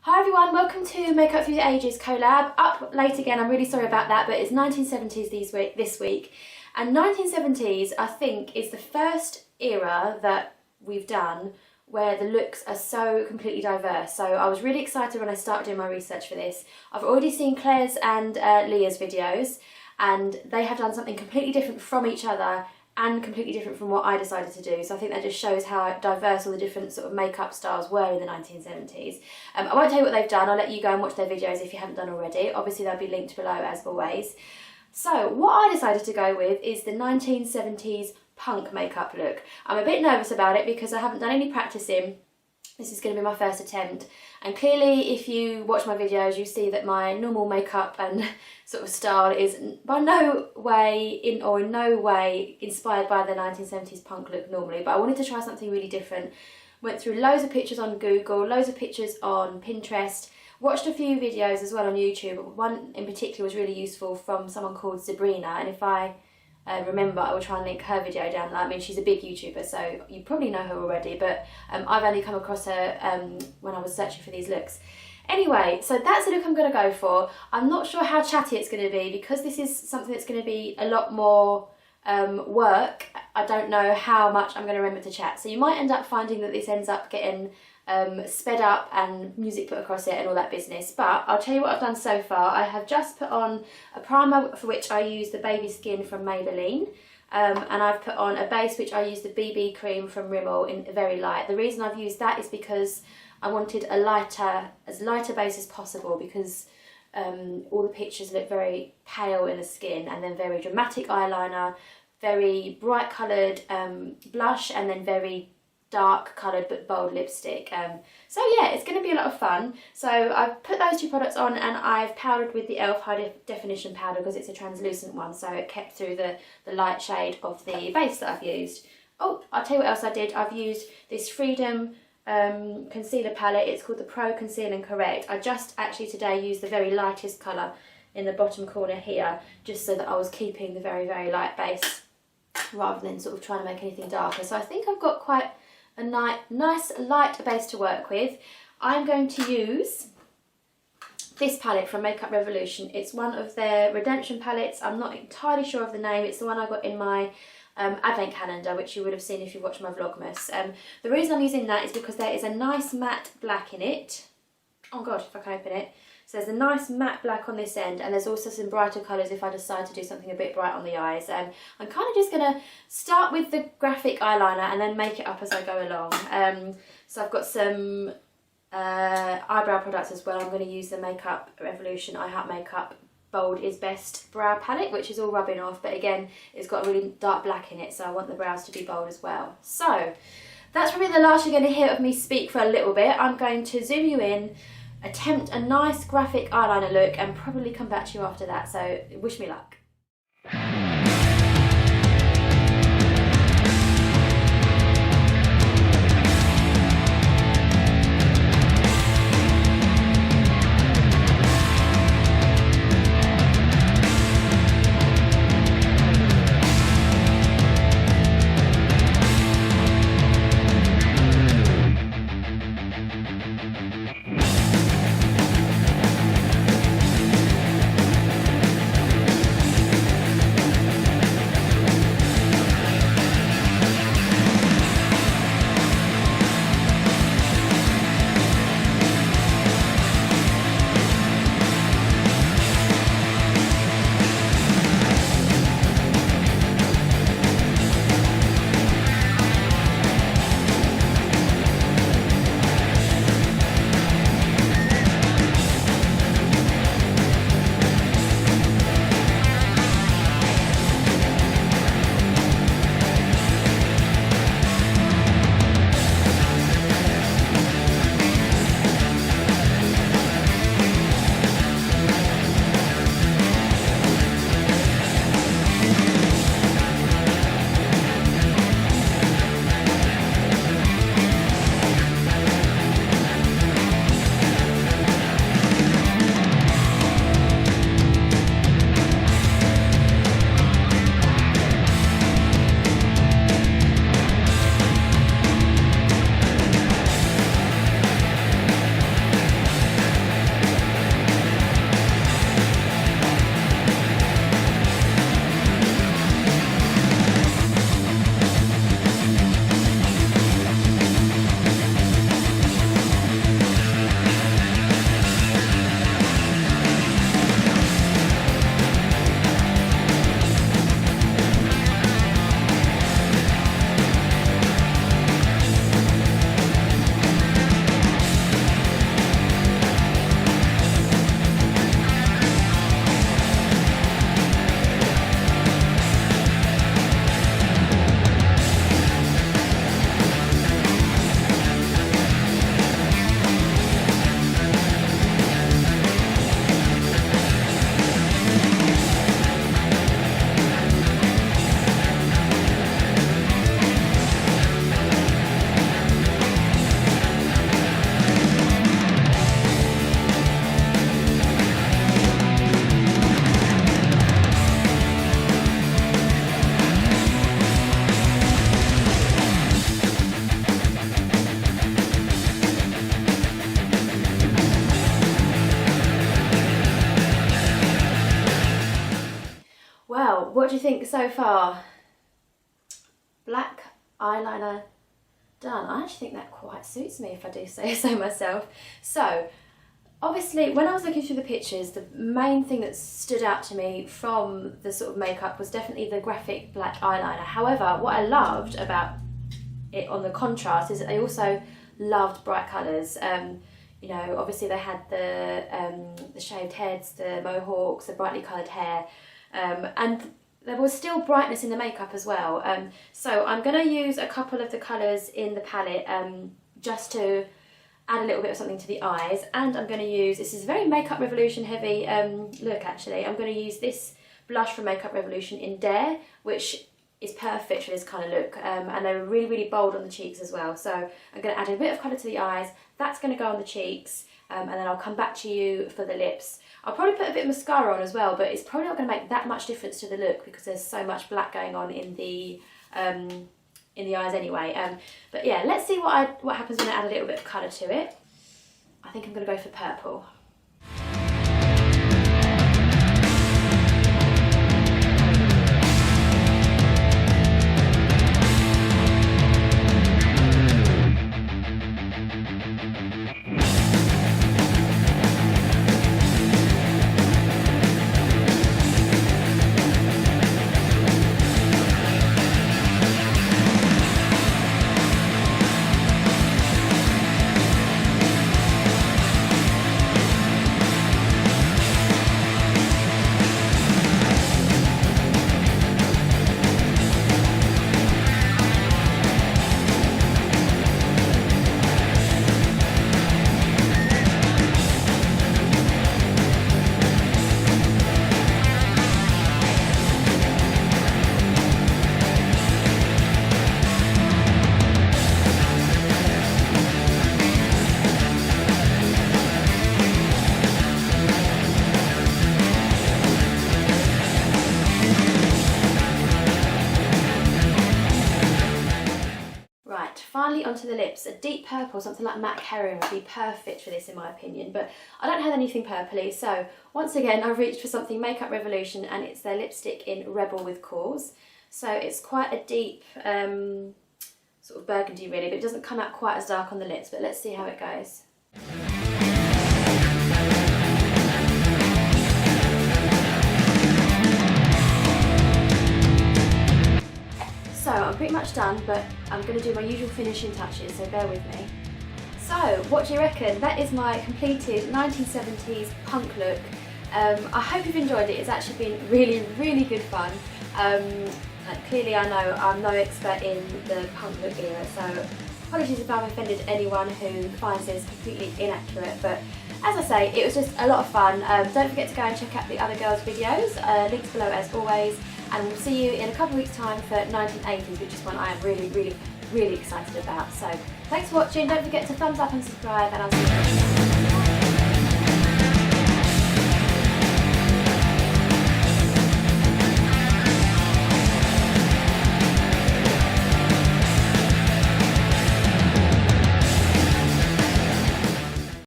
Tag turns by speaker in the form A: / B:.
A: Hi everyone, welcome to Makeup Through the Ages collab. Up late again, I'm really sorry about that, but it's 1970s this week. And 1970s, I think, is the first era that we've done where the looks are so completely diverse. So I was really excited when I started doing my research for this. I've already seen Claire's and Leah's videos, and they have done something completely different from each other and completely different from what I decided to do. So I think that just shows how diverse all the different sort of makeup styles were in the 1970s. I won't tell you what they've done, I'll let you go and watch their videos if you haven't done already. Obviously they'll be linked below as always. So what I decided to go with is the 1970s punk makeup look. I'm a bit nervous about it because I haven't done any practicing. This is going to be my first attempt, and clearly if you watch my videos you see that my normal makeup and sort of style is by no way in no way inspired by the 1970s punk look normally, but I wanted to try something really different. Went through loads of pictures on Google, loads of pictures on Pinterest, watched a few videos as well on YouTube. One in particular was really useful from someone called Sabrina, and if I remember, I will try and link her video down there. I mean, she's a big YouTuber, so you probably know her already, but I've only come across her when I was searching for these looks. Anyway, so that's the look I'm going to go for. I'm not sure how chatty it's going to be because this is something that's going to be a lot more work. I don't know how much I'm going to remember to chat, so you might end up finding that this ends up getting sped up and music put across it and all that business. But I'll tell you what I've done so far. I have just put on a primer for which I use the Baby Skin from Maybelline, and I've put on a base which I use the BB cream from Rimmel in Very Light. The reason I've used that is because I wanted a as lighter base as possible, because all the pictures look very pale in the skin, and then very dramatic eyeliner, very bright coloured blush, and then very dark coloured but bold lipstick. So yeah, it's going to be a lot of fun. So I've put those two products on, and I've powdered with the e.l.f. High Definition powder because it's a translucent one, so it kept through the light shade of the base that I've used. Oh, I'll tell you what else I did. I've used this Freedom concealer palette. It's called the Pro Conceal and Correct. I just actually today used the very lightest colour in the bottom corner here, just so that I was keeping the very, very light base rather than sort of trying to make anything darker. So I think I've got quite a nice light base to work with. I'm going to use this palette from Makeup Revolution. It's one of their redemption palettes. I'm not entirely sure of the name. It's the one I got in my advent calendar, which you would have seen if you watched my Vlogmas. The reason I'm using that is because there is a nice matte black in it. Oh god, if I can open it. So there's a nice matte black on this end, and there's also some brighter colours if I decide to do something a bit bright on the eyes. I'm kind of just going to start with the graphic eyeliner and then make it up as I go along. So I've got some eyebrow products as well. I'm going to use the Makeup Revolution I Heart Makeup Bold Is Best brow palette, which is all rubbing off, but again it's got a really dark black in it, so I want the brows to be bold as well. So that's probably the last you're going to hear of me speak for a little bit. I'm going to zoom you in, attempt a nice graphic eyeliner look, and probably come back to you after that, so wish me luck. what do you think so far? Black eyeliner done. I actually think that quite suits me, if I do say so myself. So obviously when I was looking through the pictures, the main thing that stood out to me from the sort of makeup was definitely the graphic black eyeliner. However, what I loved about it on the contrast is that they also loved bright colours. You know, obviously they had the shaved heads, the mohawks, the brightly coloured hair, and there was still brightness in the makeup as well. So I'm going to use a couple of the colours in the palette just to add a little bit of something to the eyes, and I'm going to use, this is very Makeup Revolution heavy look actually, I'm going to use this blush from Makeup Revolution in Dare, which is perfect for this kind of look, and they're really, really bold on the cheeks as well. So I'm going to add a bit of colour to the eyes, that's going to go on the cheeks, and then I'll come back to you for the lips. I'll probably put a bit of mascara on as well, but it's probably not going to make that much difference to the look because there's so much black going on in the eyes anyway. But yeah, let's see what happens when I add a little bit of colour to it. I think I'm going to go for purple. Finally onto the lips, a deep purple, something like Matte Herring would be perfect for this in my opinion, but I don't have anything purpley, so once again I reached for something Makeup Revolution, and it's their lipstick in Rebel with Cause. So it's quite a deep sort of burgundy really, but it doesn't come out quite as dark on the lips, but let's see how it goes. So I'm pretty much done, but I'm going to do my usual finishing touches, so bear with me. So what do you reckon? That is my completed 1970s punk look. I hope you've enjoyed it. It's actually been really, really good fun. Clearly I know I'm no expert in the punk look era, so apologies if I've offended anyone who finds this completely inaccurate, but as I say, it was just a lot of fun. Don't forget to go and check out the other girls' videos, links below as always, and we'll see you in a couple of weeks' time for 1980s, which is one I am really, really, really excited about. So thanks for watching, don't forget to thumbs up and subscribe, and I'll see you next time.